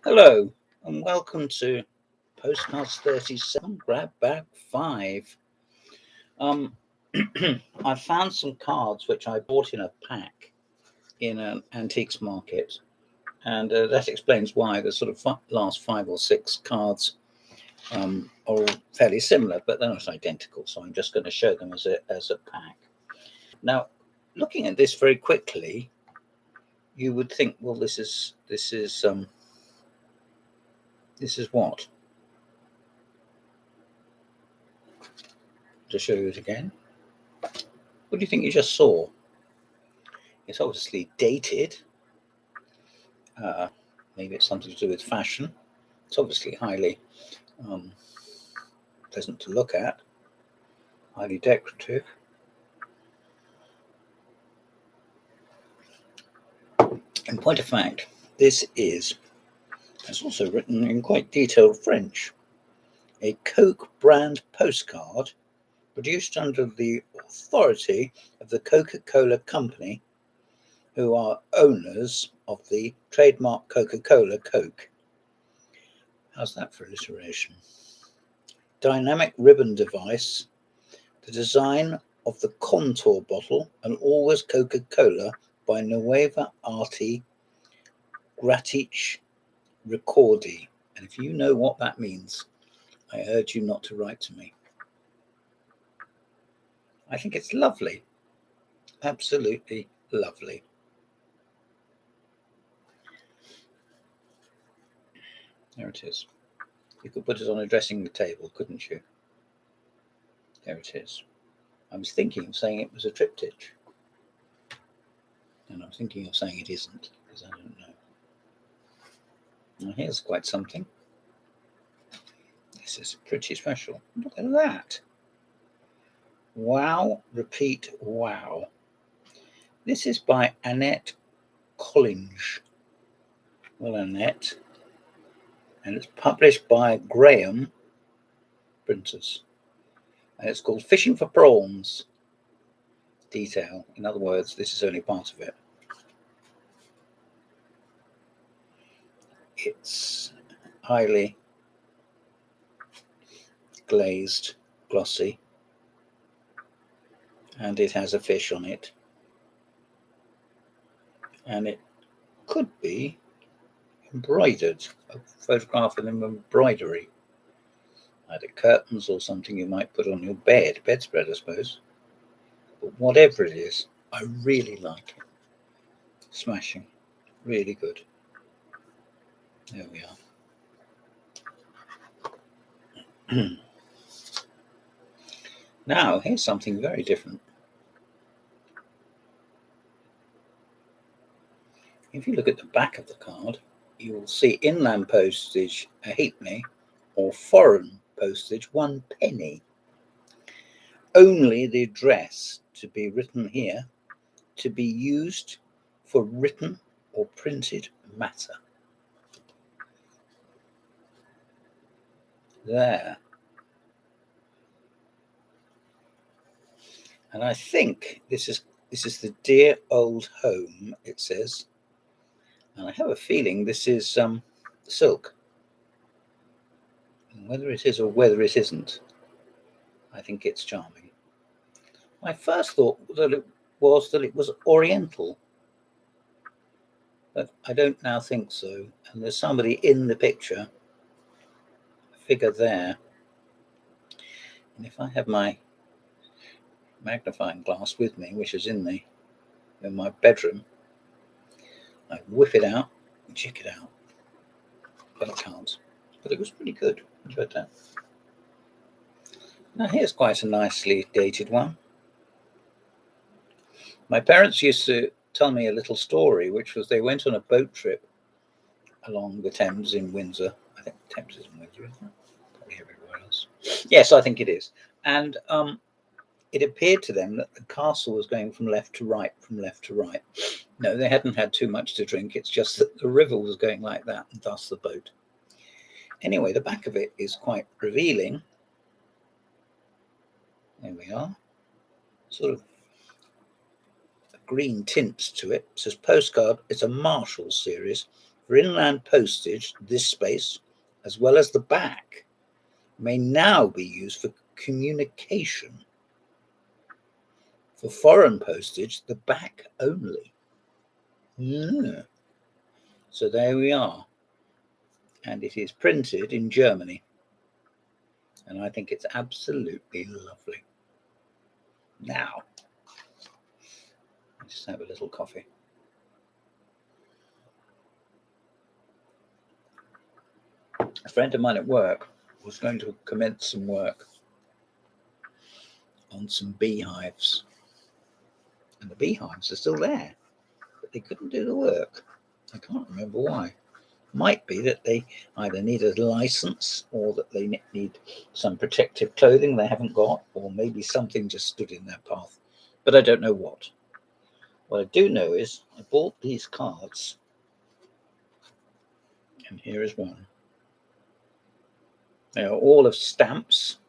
Hello and welcome to Postcards 37, Grab Bag 5. I found some cards which I bought in a pack in an antiques market, and that explains why the sort of last 5 or 6 cards are all fairly similar, but they're not identical, so I'm just going to show them as a pack. Now, looking at this very quickly, you would think, well, this is what? To show you it again. What do you think you just saw? It's obviously dated. Maybe it's something to do with fashion. It's obviously highly pleasant to look at, highly decorative. In point of fact, this is, it's also written in quite detailed French, a Coke brand postcard produced under the authority of the Coca-Cola Company, who are owners of the trademark Coca-Cola Coke. How's that for alliteration? Dynamic ribbon device, the design of the contour bottle, and always Coca-Cola by Nueva Arte Gratis Ricordi. And if you know what that means, I urge you not to write to me. I think it's lovely. Absolutely lovely. There it is. You could put it on a dressing table, couldn't you? There it is. I was thinking of saying it was a triptych. And I'm thinking of saying it isn't, because I don't know. Now here's quite something. This is pretty special. Look at that. Wow, repeat, wow. This is by Annette Collinge. Well, Annette. And it's published by Graham Printers. And it's called Fishing for Prawns. Detail. In other words, this is only part of it. It's highly glazed, glossy, and it has a fish on it. And it could be embroidered, a photograph of an embroidery, either curtains or something you might put on your bedspread, I suppose. But whatever it is, I really like it. Smashing, really good. There we are. Now, here's something very different. If you look at the back of the card, you will see inland postage a halfpenny or foreign postage 1 penny. Only the address to be written here to be used for written or printed matter. There. And I think this is the dear old home, it says. And I have a feeling this is silk. And whether it is or whether it isn't, I think it's charming. My first thought that it was Oriental, but I don't now think so. And there's somebody in the picture, a figure there. And if I have my magnifying glass with me, which is in my bedroom, I whip it out and check it out. But I can't. But it was pretty good. Enjoyed that. Now here's quite a nicely dated one. My parents used to tell me a little story, which was they went on a boat trip along the Thames in Windsor. I think the Thames is in Windsor, isn't it? Probably everywhere else. Yes, I think it is. And it appeared to them that the castle was going from left to right, from left to right. No, they hadn't had too much to drink. It's just that the river was going like that, and thus the boat. Anyway, the back of it is quite revealing. There we are. Sort of a green tint to it. It says postcard. It's a Marshall series, For inland postage, this space, as well as the back, may now be used for communication. For foreign postage, the back only. Yeah. So there we are. And it is printed in Germany. And I think it's absolutely lovely. Now, let's just have a little coffee. A friend of mine at work was going to commence some work on some beehives. And the beehives are still there, but they couldn't do the work. I can't remember why. Might be that they either need a license or that they need some protective clothing they haven't got, or maybe something just stood in their path. But I don't know what. What I do know is I bought these cards, and here is one. They are all of stamps,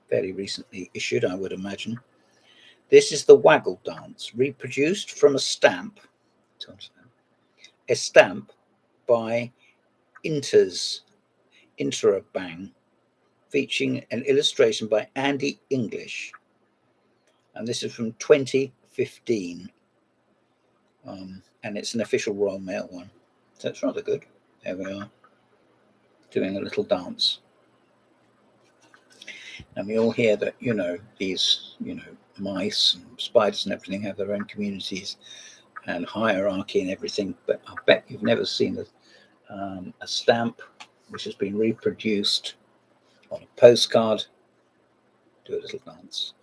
very recently issued, I would imagine. This is the Waggle Dance, reproduced from a stamp by Interabang, featuring an illustration by Andy English. And this is from 2015. And it's an official Royal Mail one. So it's rather good. There we are, doing a little dance. And we all hear that, these, mice and spiders and everything have their own communities and hierarchy and everything. But I bet you've never seen a stamp which has been reproduced on a postcard. Do a little dance.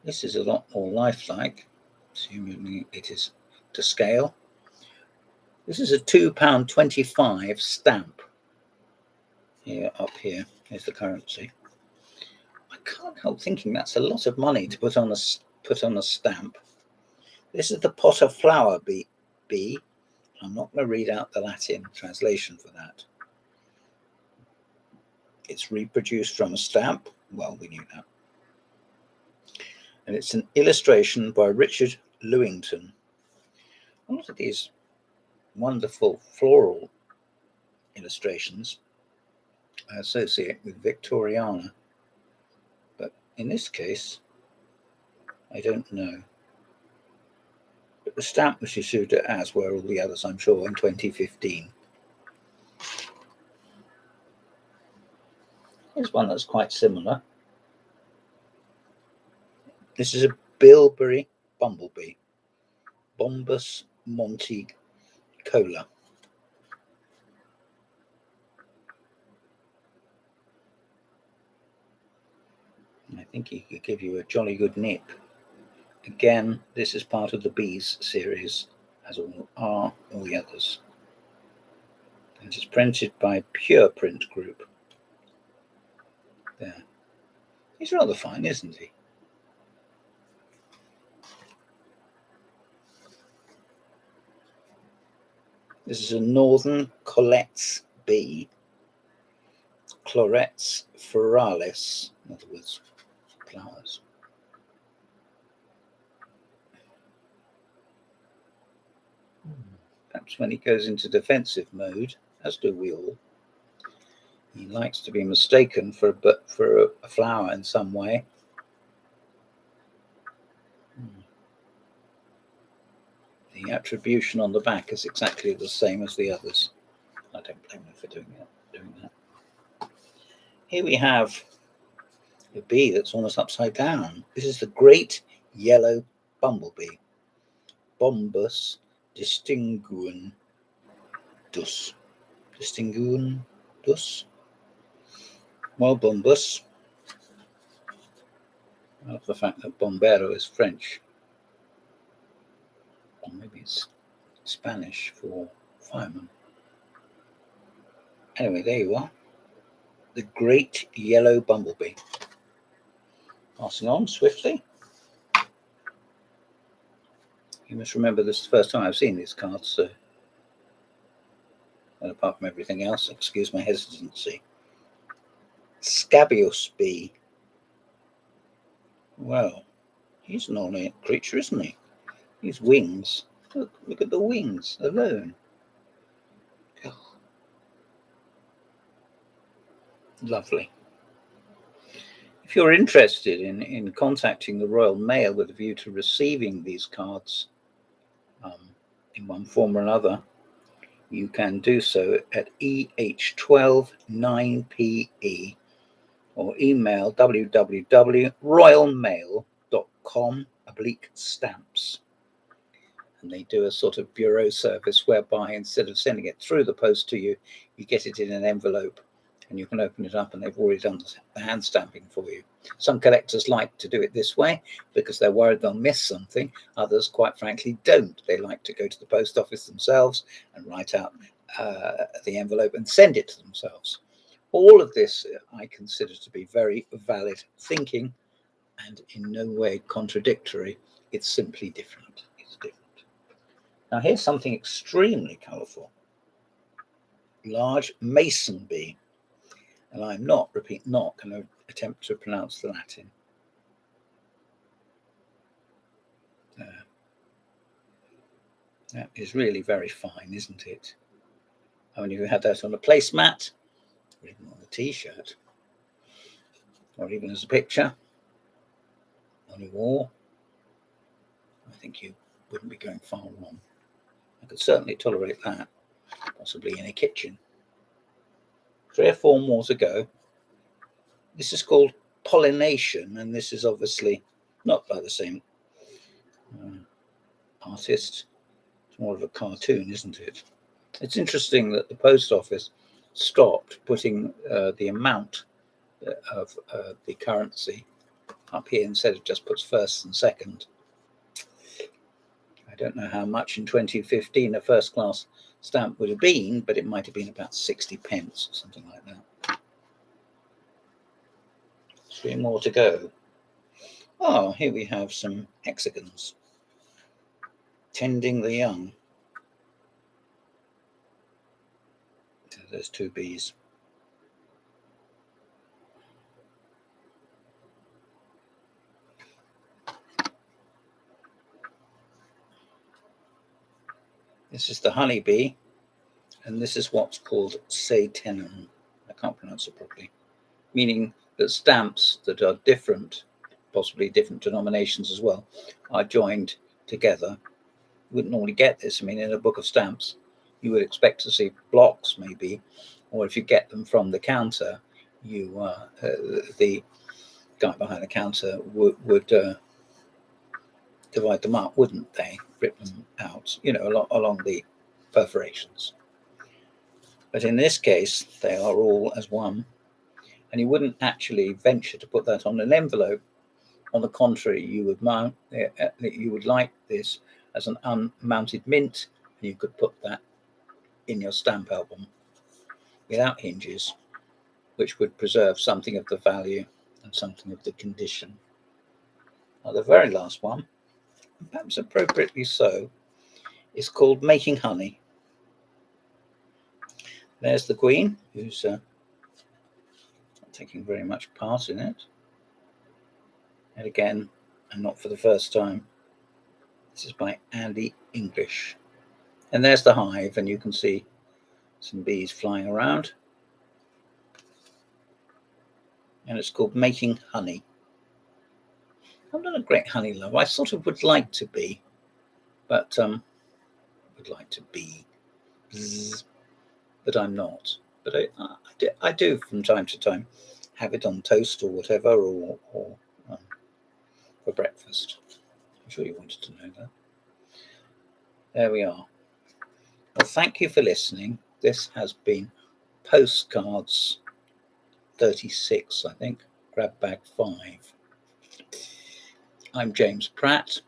This is a lot more lifelike, assuming it is to scale. This is a £2.25 stamp. Here, up here is the currency. I can't help thinking that's a lot of money to put on a stamp. This is the pot of flower bee. I'm not going to read out the Latin translation for that. It's reproduced from a stamp. Well, we knew that. And it's an illustration by Richard Lewington. A lot of these wonderful floral illustrations I associate with Victoriana. But in this case, I don't know. But the stamp was issued as were all the others, I'm sure, in 2015. Here's one that's quite similar. This is a bilberry bumblebee, Bombus monticola. I think he could give you a jolly good nip. Again, this is part of the Bees series, as all the others. It is printed by Pure Print Group. There. He's rather fine, isn't he? This is a northern Colette's bee, Chlorets feralis, in other words, flowers. Perhaps when he goes into defensive mode, as do we all, he likes to be mistaken for a flower in some way. The attribution on the back is exactly the same as the others. I don't blame him for doing that. Here we have a bee that's almost upside down. This is the great yellow bumblebee, Bombus distinguendus. Well, Bombus. I love the fact that bombero is French. Or maybe it's Spanish for fireman. Anyway, there you are. The great yellow bumblebee. Passing on swiftly. You must remember this is the first time I've seen these cards, so, and apart from everything else, excuse my hesitancy. Scabious bee. Well, he's an ornate creature, isn't he? His wings Look at the wings alone. Oh, lovely. If you're interested in contacting the Royal Mail with a view to receiving these cards in one form or another, you can do so at EH129PE or email www.royalmail.com/stamps. And they do a sort of bureau service whereby instead of sending it through the post to you, you get it in an envelope and you can open it up and they've already done the hand stamping for you. Some collectors like to do it this way because they're worried they'll miss something. Others, quite frankly, don't. They like to go to the post office themselves and write out the envelope and send it to themselves. All of this I consider to be very valid thinking and in no way contradictory. It's simply different. It's different. Now here's something extremely colourful. Large mason bee. And I'm not going to attempt to pronounce the Latin. That is really very fine, isn't it? I mean, if you had that on a placemat, or even on a t-shirt, or even as a picture on your wall, I think you wouldn't be going far wrong. I could certainly tolerate that, possibly in a kitchen. 3 or 4 more to go. This is called pollination, and this is obviously not by the same artist. It's more of a cartoon, isn't it? It's interesting that the post office stopped putting the amount of the currency up here instead of just puts first and second. I don't know how much in 2015 a first class stamp would have been, but it might have been about 60 pence or something like that. 3 more to go. Oh, here we have some hexagons. Tending the young. So there's 2 bees. This is the honeybee, and this is what's called satenum. I can't pronounce it properly. Meaning that stamps that are different, possibly different denominations as well, are joined together. You wouldn't normally get this. I mean, in a book of stamps, you would expect to see blocks maybe, or if you get them from the counter, you the guy behind the counter would divide them up, wouldn't they? Rip them out, along the perforations. But in this case, they are all as one, and you wouldn't actually venture to put that on an envelope. On the contrary, you would like this as an unmounted mint, and you could put that in your stamp album without hinges, which would preserve something of the value and something of the condition. Now, the very last one, perhaps appropriately so, is called Making Honey. There's the Queen, who's not taking very much part in it. And again, and not for the first time, this is by Andy English. And there's the hive, and you can see some bees flying around. And it's called Making Honey. I'm not a great honey lover. I sort of would like to be, but but I'm not. But I do from time to time have it on toast or whatever, or for breakfast. I'm sure you wanted to know that. There we are. Well, thank you for listening. This has been Postcards 36, I think, grab bag 5. I'm James Pratt.